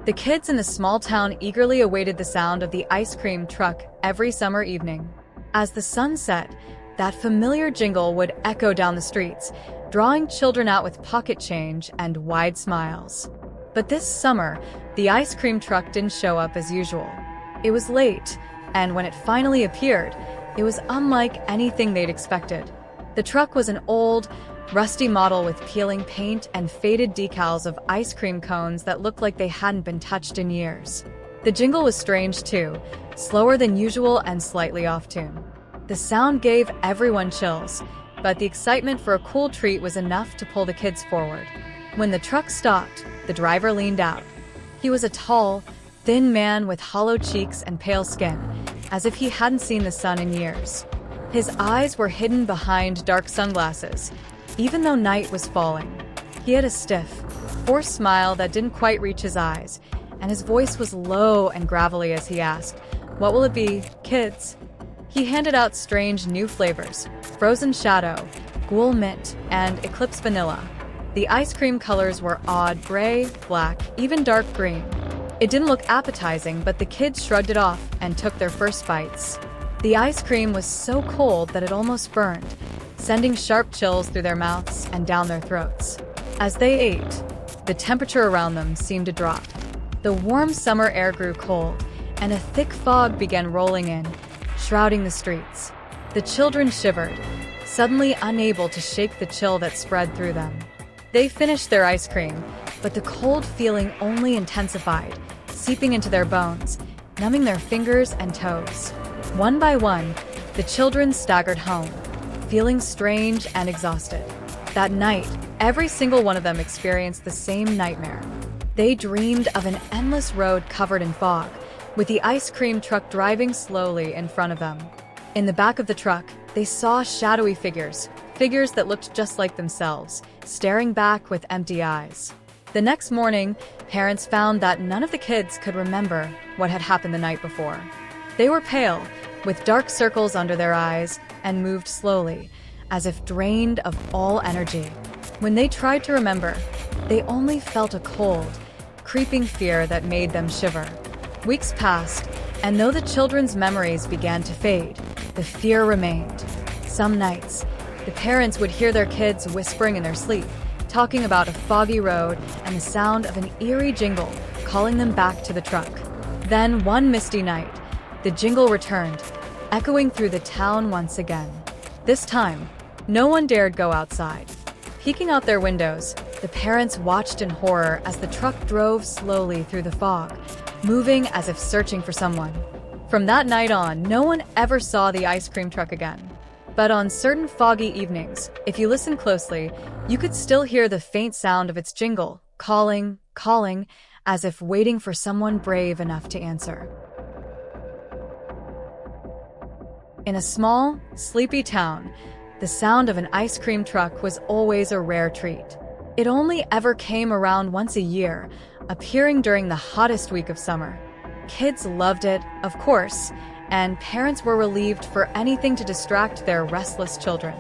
The kids in the small town eagerly awaited the sound of the ice cream truck every summer evening. As the sun set, that familiar jingle would echo down the streets, drawing children out with pocket change and wide smiles. But this summer, the ice cream truck didn't show up as usual. It was late, and when it finally appeared, it was unlike anything they'd expected. The truck was an old, rusty model with peeling paint and faded decals of ice cream cones that looked like they hadn't been touched in years. The jingle was strange too, slower than usual and slightly off-tune. The sound gave everyone chills, but the excitement for a cool treat was enough to pull the kids forward. When the truck stopped, the driver leaned out. He was a tall, thin man with hollow cheeks and pale skin, as if he hadn't seen the sun in years. His eyes were hidden behind dark sunglasses, even though night was falling. He had a stiff, forced smile that didn't quite reach his eyes, and his voice was low and gravelly as he asked, "What will it be, kids?" He handed out strange new flavors: frozen shadow, ghoul mint, and eclipse vanilla. The ice cream colors were odd gray, black, even dark green. It didn't look appetizing, but the kids shrugged it off and took their first bites. The ice cream was so cold that it almost burned, sending sharp chills through their mouths and down their throats. As they ate, the temperature around them seemed to drop. The warm summer air grew cold, and a thick fog began rolling in, shrouding the streets. The children shivered, suddenly unable to shake the chill that spread through them. They finished their ice cream, but the cold feeling only intensified, seeping into their bones, numbing their fingers and toes. One by one, the children staggered home, feeling strange and exhausted. That night, every single one of them experienced the same nightmare. They dreamed of an endless road covered in fog, with the ice cream truck driving slowly in front of them. In the back of the truck, they saw shadowy figures that looked just like themselves, staring back with empty eyes. The next morning, parents found that none of the kids could remember what had happened the night before. They were pale, with dark circles under their eyes, and moved slowly, as if drained of all energy. When they tried to remember, they only felt a cold, creeping fear that made them shiver. Weeks passed, and though the children's memories began to fade, the fear remained. Some nights, the parents would hear their kids whispering in their sleep, talking about a foggy road and the sound of an eerie jingle calling them back to the truck. Then, one misty night, the jingle returned, echoing through the town once again. This time, no one dared go outside. Peeking out their windows, the parents watched in horror as the truck drove slowly through the fog, moving as if searching for someone. From that night on, no one ever saw the ice cream truck again. But on certain foggy evenings, if you listen closely, you could still hear the faint sound of its jingle, calling, as if waiting for someone brave enough to answer. In a small, sleepy town, the sound of an ice cream truck was always a rare treat. It only ever came around once a year, appearing during the hottest week of summer. Kids loved it, of course, and parents were relieved for anything to distract their restless children.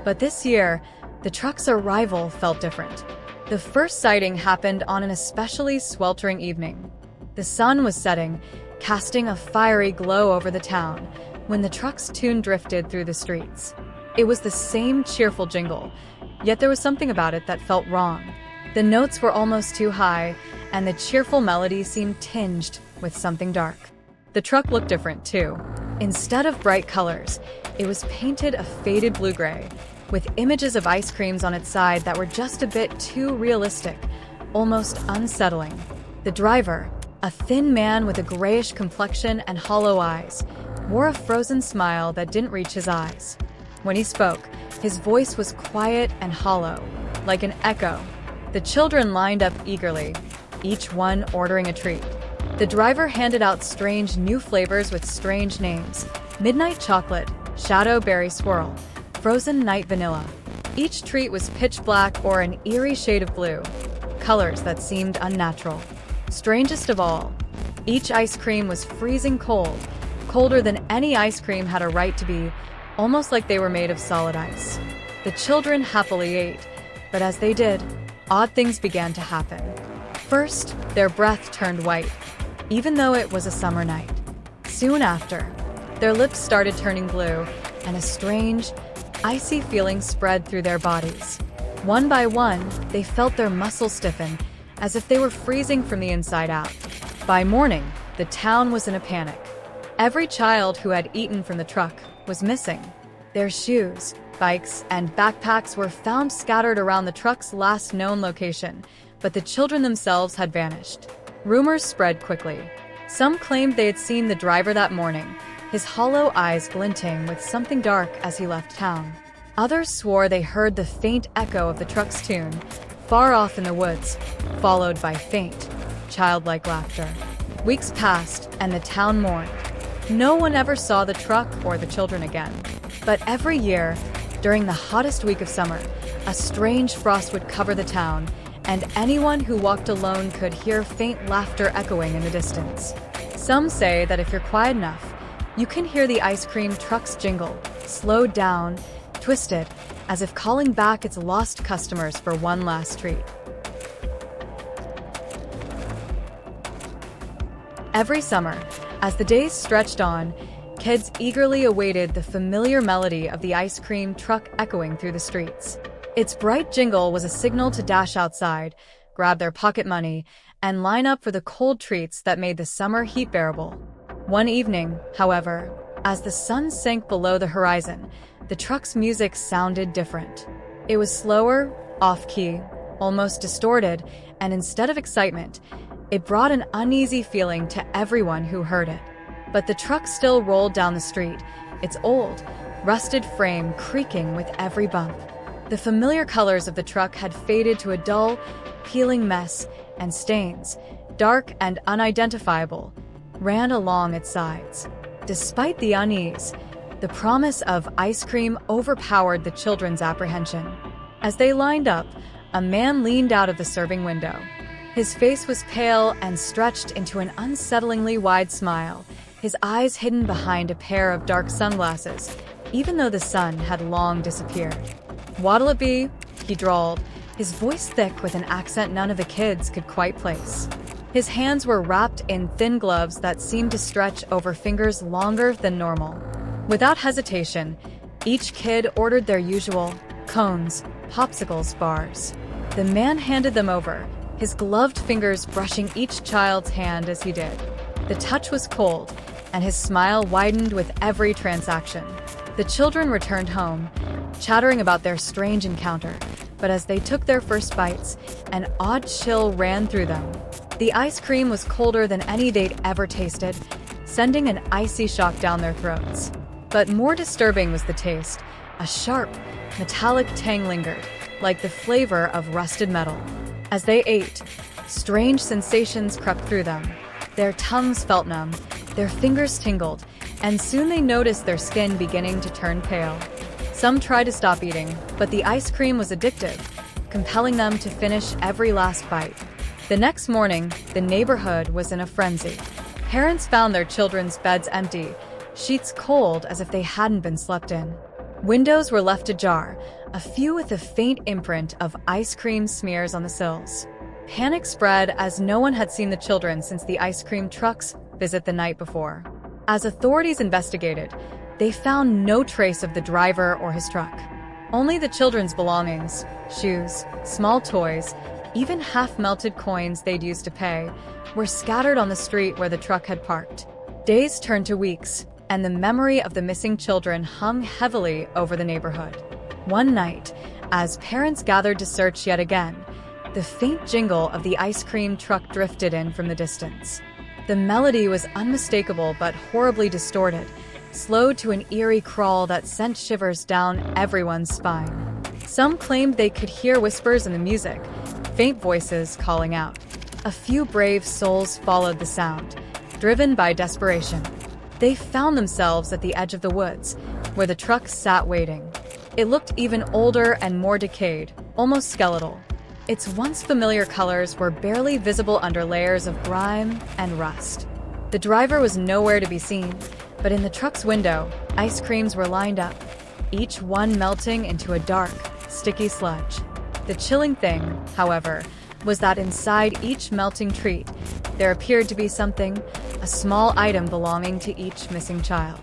But this year, the truck's arrival felt different. The first sighting happened on an especially sweltering evening. The sun was setting, casting a fiery glow over the town, when the truck's tune drifted through the streets. It was the same cheerful jingle, yet there was something about it that felt wrong. The notes were almost too high, and the cheerful melody seemed tinged with something dark. The truck looked different, too. Instead of bright colors, it was painted a faded blue-gray, with images of ice creams on its side that were just a bit too realistic, almost unsettling. The driver, a thin man with a grayish complexion and hollow eyes, wore a frozen smile that didn't reach his eyes. When he spoke, his voice was quiet and hollow, like an echo. The children lined up eagerly, each one ordering a treat. The driver handed out strange new flavors with strange names: midnight chocolate, shadow berry swirl, frozen night vanilla. Each treat was pitch black or an eerie shade of blue, colors that seemed unnatural. Strangest of all, each ice cream was freezing cold, colder than any ice cream had a right to be, almost like they were made of solid ice. The children happily ate, but as they did, odd things began to happen. first, their breath turned white, even though it was a summer night. Soon after, their lips started turning blue, and a strange, icy feeling spread through their bodies. One by one, they felt their muscles stiffen, as if they were freezing from the inside out. By morning, the town was in a panic. Every child who had eaten from the truck was missing. Their shoes, bikes, and backpacks were found scattered around the truck's last known location, but the children themselves had vanished. Rumors spread quickly. Some claimed they had seen the driver that morning, his hollow eyes glinting with something dark as he left town. Others swore they heard the faint echo of the truck's tune, far off in the woods, followed by faint, childlike laughter. Weeks passed, and the town mourned. No one ever saw the truck or the children again. But every year, during the hottest week of summer, a strange frost would cover the town, and anyone who walked alone could hear faint laughter echoing in the distance. Some say that if you're quiet enough, you can hear the ice cream truck's jingle, slowed down, twisted, as if calling back its lost customers for one last treat. Every summer, as the days stretched on, kids eagerly awaited the familiar melody of the ice cream truck echoing through the streets. Its bright jingle was a signal to dash outside, grab their pocket money, and line up for the cold treats that made the summer heat bearable. One evening, however, as the sun sank below the horizon, the truck's music sounded different. It was slower, off-key, almost distorted, and instead of excitement, it brought an uneasy feeling to everyone who heard it. But the truck still rolled down the street, its old, rusted frame creaking with every bump. The familiar colors of the truck had faded to a dull, peeling mess, and stains, dark and unidentifiable, ran along its sides. Despite the unease, the promise of ice cream overpowered the children's apprehension. As they lined up, a man leaned out of the serving window. His face was pale and stretched into an unsettlingly wide smile, his eyes hidden behind a pair of dark sunglasses, even though the sun had long disappeared. "What'll it be?" he drawled, his voice thick with an accent none of the kids could quite place. His hands were wrapped in thin gloves that seemed to stretch over fingers longer than normal. Without hesitation, each kid ordered their usual cones, popsicles, bars. The man handed them over, his gloved fingers brushing each child's hand as he did. The touch was cold, and his smile widened with every transaction. The children returned home, chattering about their strange encounter, but as they took their first bites, an odd chill ran through them. The ice cream was colder than any they'd ever tasted, sending an icy shock down their throats. But more disturbing was the taste. A sharp, metallic tang lingered, like the flavor of rusted metal. As they ate, strange sensations crept through them. Their tongues felt numb, their fingers tingled, and soon they noticed their skin beginning to turn pale. Some tried to stop eating, but the ice cream was addictive, compelling them to finish every last bite. The next morning, the neighborhood was in a frenzy. Parents found their children's beds empty, sheets cold as if they hadn't been slept in. Windows were left ajar, a few with a faint imprint of ice cream smears on the sills. Panic spread as no one had seen the children since the ice cream truck's visit the night before. As authorities investigated, they found no trace of the driver or his truck. Only the children's belongings, shoes, small toys, even half-melted coins they'd used to pay, were scattered on the street where the truck had parked. Days turned to weeks, and the memory of the missing children hung heavily over the neighborhood. One night, as parents gathered to search yet again, the faint jingle of the ice cream truck drifted in from the distance. The melody was unmistakable but horribly distorted, slowed to an eerie crawl that sent shivers down everyone's spine. Some claimed they could hear whispers in the music, faint voices calling out. A few brave souls followed the sound, driven by desperation. They found themselves at the edge of the woods, where the truck sat waiting. It looked even older and more decayed, almost skeletal. Its once familiar colors were barely visible under layers of grime and rust. The driver was nowhere to be seen, but in the truck's window, ice creams were lined up, each one melting into a dark, sticky sludge. The chilling thing, however, was that inside each melting treat, there appeared to be something, a small item belonging to each missing child.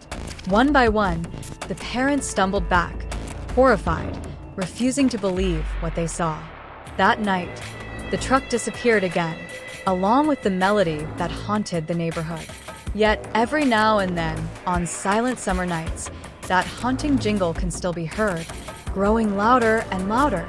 One by one, the parents stumbled back, horrified, refusing to believe what they saw. That night, the truck disappeared again, along with the melody that haunted the neighborhood. Yet every now and then, on silent summer nights, that haunting jingle can still be heard, growing louder and louder.